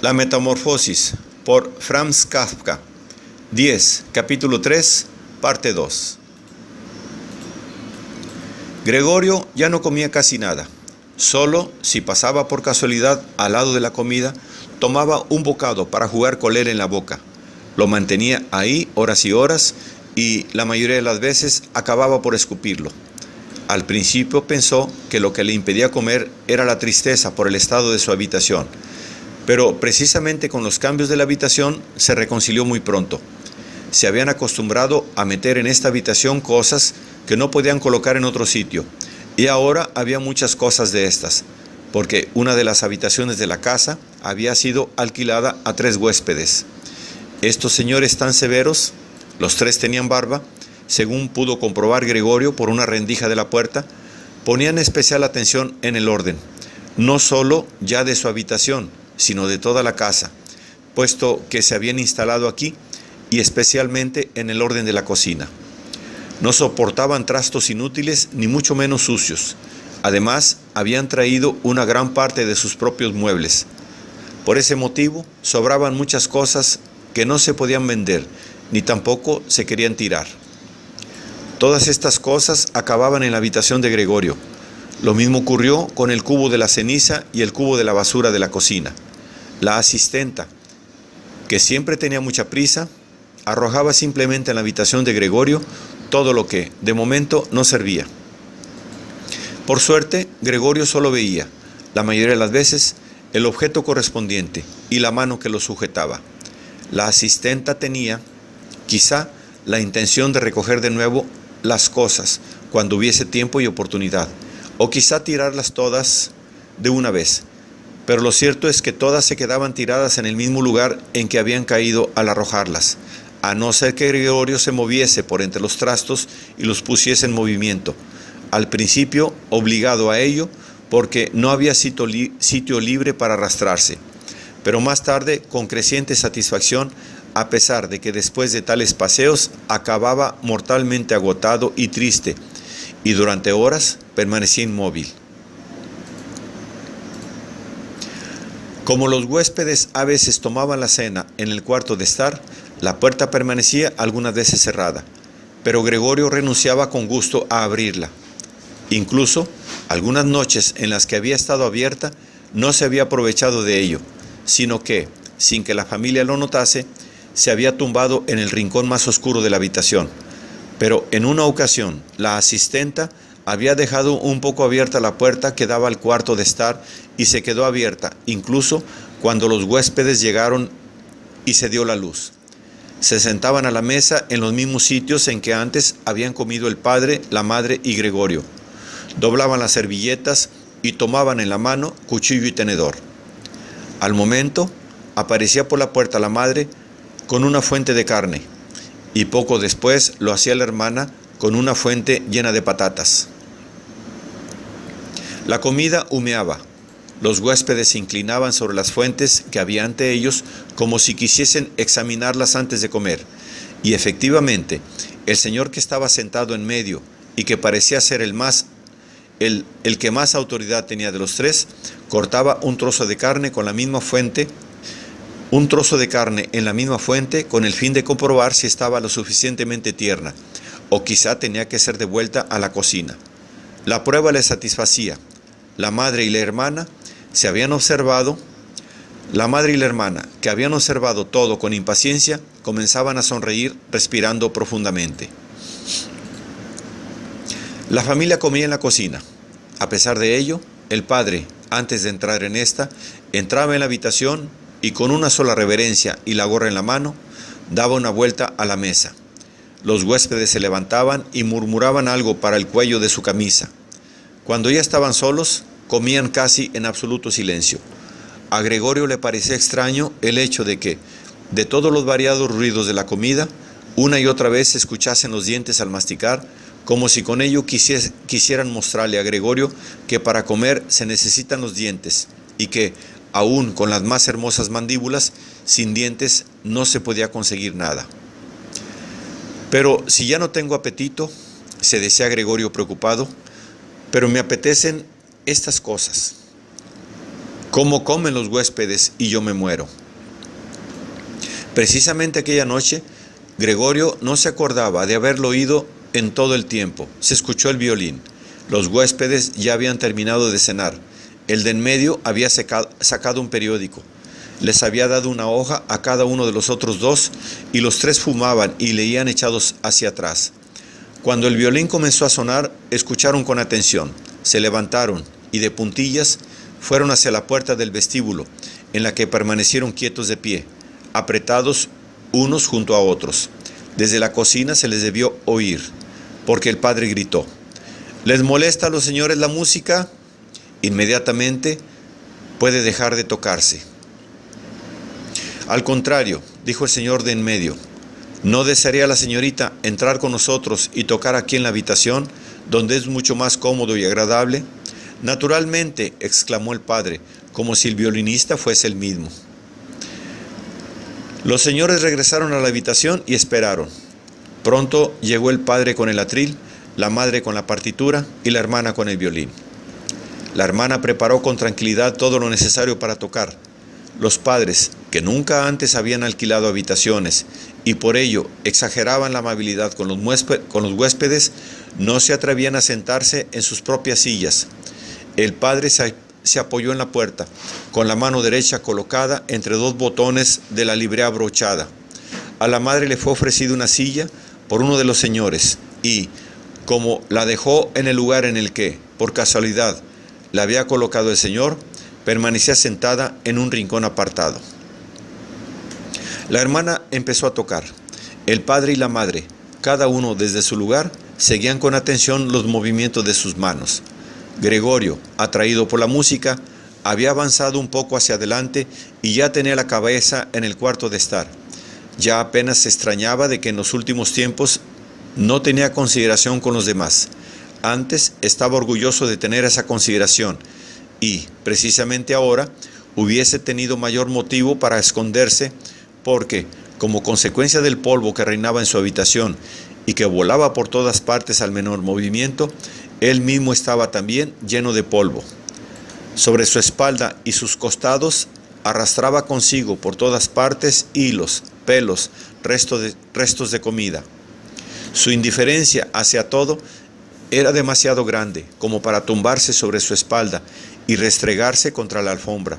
La Metamorfosis, por Franz Kafka. 10, capítulo 3, parte 2. Gregorio ya no comía casi nada. Solo, si pasaba por casualidad al lado de la comida, tomaba un bocado para jugar con él en la boca. Lo mantenía ahí horas y horas y la mayoría de las veces acababa por escupirlo. Al principio pensó que lo que le impedía comer era la tristeza por el estado de su habitación, pero precisamente con los cambios de la habitación se reconcilió muy pronto. Se habían acostumbrado a meter en esta habitación cosas que no podían colocar en otro sitio, y ahora había muchas cosas de estas, porque una de las habitaciones de la casa había sido alquilada a 3 huéspedes. Estos señores tan severos, los 3 tenían barba, según pudo comprobar Gregorio por una rendija de la puerta, ponían especial atención en el orden, no solo ya de su habitación, sino de toda la casa, puesto que se habían instalado aquí y especialmente en el orden de la cocina. No soportaban trastos inútiles ni mucho menos sucios. Además, habían traído una gran parte de sus propios muebles. Por ese motivo, sobraban muchas cosas que no se podían vender, ni tampoco se querían tirar. Todas estas cosas acababan en la habitación de Gregorio. Lo mismo ocurrió con el cubo de la ceniza y el cubo de la basura de la cocina. La asistenta, que siempre tenía mucha prisa, arrojaba simplemente en la habitación de Gregorio todo lo que, de momento, no servía. Por suerte, Gregorio solo veía, la mayoría de las veces, el objeto correspondiente y la mano que lo sujetaba. La asistenta tenía, quizá, la intención de recoger de nuevo las cosas cuando hubiese tiempo y oportunidad, o quizá tirarlas todas de una vez. Pero lo cierto es que todas se quedaban tiradas en el mismo lugar en que habían caído al arrojarlas, a no ser que Gregorio se moviese por entre los trastos y los pusiese en movimiento, al principio obligado a ello porque no había sitio libre para arrastrarse, pero más tarde con creciente satisfacción, a pesar de que después de tales paseos acababa mortalmente agotado y triste, y durante horas permanecía inmóvil. Como los huéspedes a veces tomaban la cena en el cuarto de estar, la puerta permanecía algunas veces cerrada, pero Gregorio renunciaba con gusto a abrirla. Incluso, algunas noches en las que había estado abierta, no se había aprovechado de ello, sino que, sin que la familia lo notase, se había tumbado en el rincón más oscuro de la habitación. Pero en una ocasión, la asistenta había dejado un poco abierta la puerta que daba al cuarto de estar y se quedó abierta, incluso cuando los huéspedes llegaron y se dio la luz. Se sentaban a la mesa en los mismos sitios en que antes habían comido el padre, la madre y Gregorio. Doblaban las servilletas y tomaban en la mano cuchillo y tenedor. Al momento, aparecía por la puerta la madre con una fuente de carne, y poco después lo hacía la hermana con una fuente llena de patatas. La comida humeaba. Los huéspedes se inclinaban sobre las fuentes que había ante ellos como si quisiesen examinarlas antes de comer, y efectivamente, el señor que estaba sentado en medio y que parecía ser el que más autoridad tenía de los 3, cortaba un trozo de carne en la misma fuente con el fin de comprobar si estaba lo suficientemente tierna, o quizá tenía que ser devuelta a la cocina. La prueba le satisfacía. La madre y la hermana, que habían observado todo con impaciencia, comenzaban a sonreír respirando profundamente. La familia comía en la cocina. A pesar de ello, el padre, antes de entrar en esta, entraba en la habitación y con una sola reverencia y la gorra en la mano, daba una vuelta a la mesa. Los huéspedes se levantaban y murmuraban algo para el cuello de su camisa. Cuando ya estaban solos, comían casi en absoluto silencio. A Gregorio le parecía extraño el hecho de que, de todos los variados ruidos de la comida, una y otra vez se escuchasen los dientes al masticar, como si con ello quisieran mostrarle a Gregorio que para comer se necesitan los dientes y que, aún con las más hermosas mandíbulas, sin dientes no se podía conseguir nada. Pero si ya no tengo apetito, se decía Gregorio preocupado, pero me apetecen estas cosas. cómo comen los huéspedes y yo me muero. Precisamente aquella noche, Gregorio no se acordaba de haberlo oído en todo el tiempo. Se escuchó el violín. Los huéspedes ya habían terminado de cenar. El de en medio había sacado un periódico. Les había dado una hoja a cada uno de los otros dos y los tres fumaban y leían echados hacia atrás. Cuando el violín comenzó a sonar, escucharon con atención. Se levantaron y de puntillas fueron hacia la puerta del vestíbulo, en la que permanecieron quietos de pie, apretados unos junto a otros. Desde la cocina se les debió oír, porque el padre gritó: ¿les molesta a los señores la música? Inmediatamente puede dejar de tocarse. Al contrario, dijo el señor de en medio, ¿no desearía la señorita entrar con nosotros y tocar aquí en la habitación, donde es mucho más cómodo y agradable? Naturalmente, exclamó el padre, como si el violinista fuese el mismo. Los señores regresaron a la habitación y esperaron. Pronto llegó el padre con el atril, la madre con la partitura y la hermana con el violín. La hermana preparó con tranquilidad todo lo necesario para tocar. Los padres, que nunca antes habían alquilado habitaciones y por ello exageraban la amabilidad con los huéspedes, no se atrevían a sentarse en sus propias sillas. El padre se apoyó en la puerta, con la mano derecha colocada entre dos botones de la librea abrochada. A la madre le fue ofrecida una silla por uno de los señores y, como la dejó en el lugar en el que, por casualidad, la había colocado el señor, permanecía sentada en un rincón apartado. La hermana empezó a tocar. El padre y la madre, cada uno desde su lugar, seguían con atención los movimientos de sus manos. Gregorio, atraído por la música, había avanzado un poco hacia adelante y ya tenía la cabeza en el cuarto de estar. Ya apenas se extrañaba de que en los últimos tiempos no tenía consideración con los demás. Antes estaba orgulloso de tener esa consideración y, precisamente ahora, hubiese tenido mayor motivo para esconderse porque, como consecuencia del polvo que reinaba en su habitación y que volaba por todas partes al menor movimiento, él mismo estaba también lleno de polvo. Sobre su espalda y sus costados arrastraba consigo por todas partes hilos, pelos, restos de comida. Su indiferencia hacia todo era demasiado grande como para tumbarse sobre su espalda y restregarse contra la alfombra,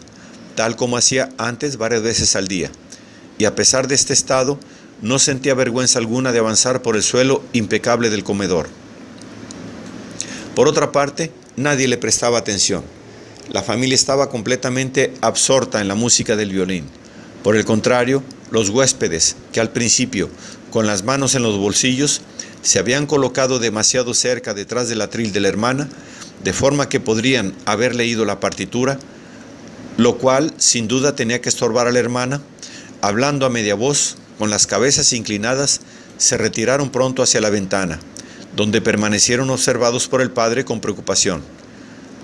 tal como hacía antes varias veces al día. Y a pesar de este estado, no sentía vergüenza alguna de avanzar por el suelo impecable del comedor. Por otra parte, nadie le prestaba atención. La familia estaba completamente absorta en la música del violín. Por el contrario, los huéspedes, que al principio, con las manos en los bolsillos, se habían colocado demasiado cerca detrás del atril de la hermana, de forma que podrían haber leído la partitura, lo cual sin duda tenía que estorbar a la hermana, hablando a media voz, con las cabezas inclinadas, se retiraron pronto hacia la ventana, donde permanecieron observados por el padre con preocupación.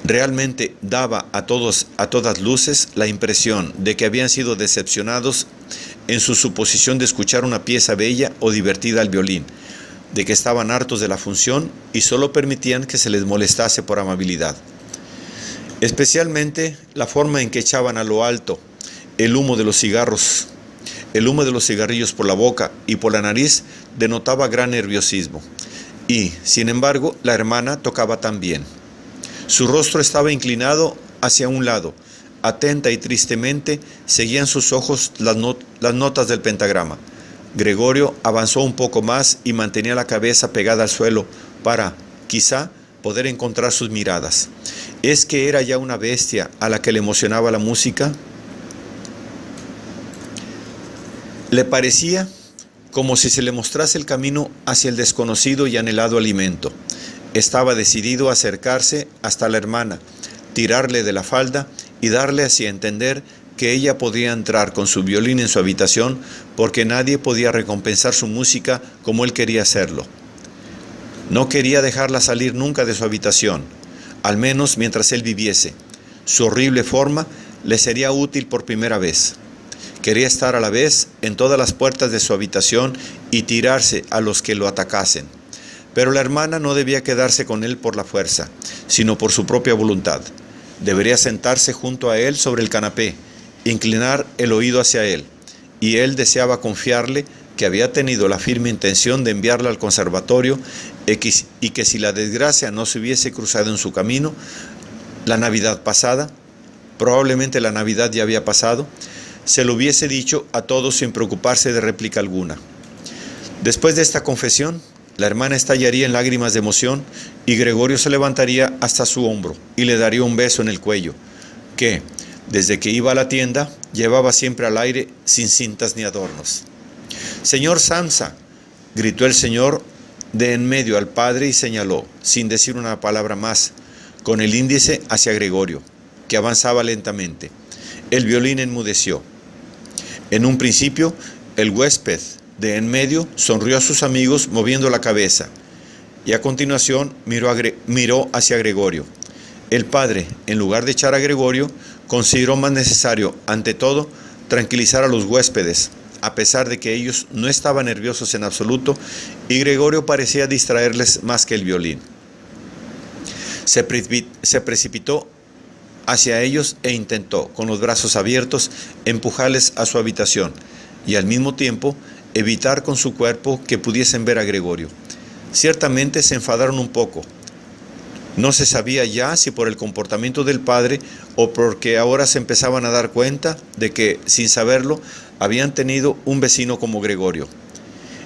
Realmente daba a todas luces la impresión de que habían sido decepcionados en su suposición de escuchar una pieza bella o divertida al violín, de que estaban hartos de la función y solo permitían que se les molestase por amabilidad. Especialmente la forma en que echaban a lo alto el humo de los cigarrillos por la boca y por la nariz denotaba gran nerviosismo. Y, sin embargo, la hermana tocaba también. Su rostro estaba inclinado hacia un lado. Atenta y tristemente seguían sus ojos las notas del pentagrama. Gregorio avanzó un poco más y mantenía la cabeza pegada al suelo para, quizá, poder encontrar sus miradas. ¿Es que era ya una bestia a la que le emocionaba la música? Le parecía como si se le mostrase el camino hacia el desconocido y anhelado alimento. Estaba decidido a acercarse hasta la hermana, tirarle de la falda y darle así a entender que ella podía entrar con su violín en su habitación porque nadie podía recompensar su música como él quería hacerlo. No quería dejarla salir nunca de su habitación, al menos mientras él viviese. Su horrible forma le sería útil por primera vez. Quería estar a la vez en todas las puertas de su habitación y tirarse a los que lo atacasen. Pero la hermana no debía quedarse con él por la fuerza, sino por su propia voluntad. Debería sentarse junto a él sobre el canapé, inclinar el oído hacia él, y él deseaba confiarle que había tenido la firme intención de enviarla al conservatorio y que si la desgracia no se hubiese cruzado en su camino la Navidad pasada, probablemente la Navidad ya había pasado, se lo hubiese dicho a todos sin preocuparse de réplica alguna. Después de esta confesión, la hermana estallaría en lágrimas de emoción y Gregorio se levantaría hasta su hombro y le daría un beso en el cuello, que, desde que iba a la tienda, llevaba siempre al aire sin cintas ni adornos. «Señor Samsa», gritó el señor de en medio al padre y señaló, sin decir una palabra más, con el índice hacia Gregorio, que avanzaba lentamente. El violín enmudeció. En un principio, el huésped de en medio sonrió a sus amigos moviendo la cabeza, y a continuación miró hacia Gregorio. El padre, en lugar de echar a Gregorio, consideró más necesario, ante todo, tranquilizar a los huéspedes, a pesar de que ellos no estaban nerviosos en absoluto, y Gregorio parecía distraerles más que el violín. Se precipitó hacia ellos e intentó, con los brazos abiertos, empujarles a su habitación, y al mismo tiempo evitar con su cuerpo que pudiesen ver a Gregorio. Ciertamente se enfadaron un poco. No se sabía ya si por el comportamiento del padre o porque ahora se empezaban a dar cuenta de que, sin saberlo, habían tenido un vecino como Gregorio.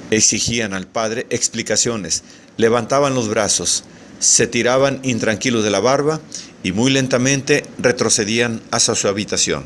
Exigían al padre explicaciones, levantaban los brazos, se tiraban intranquilos de la barba y muy lentamente retrocedían hacia su habitación.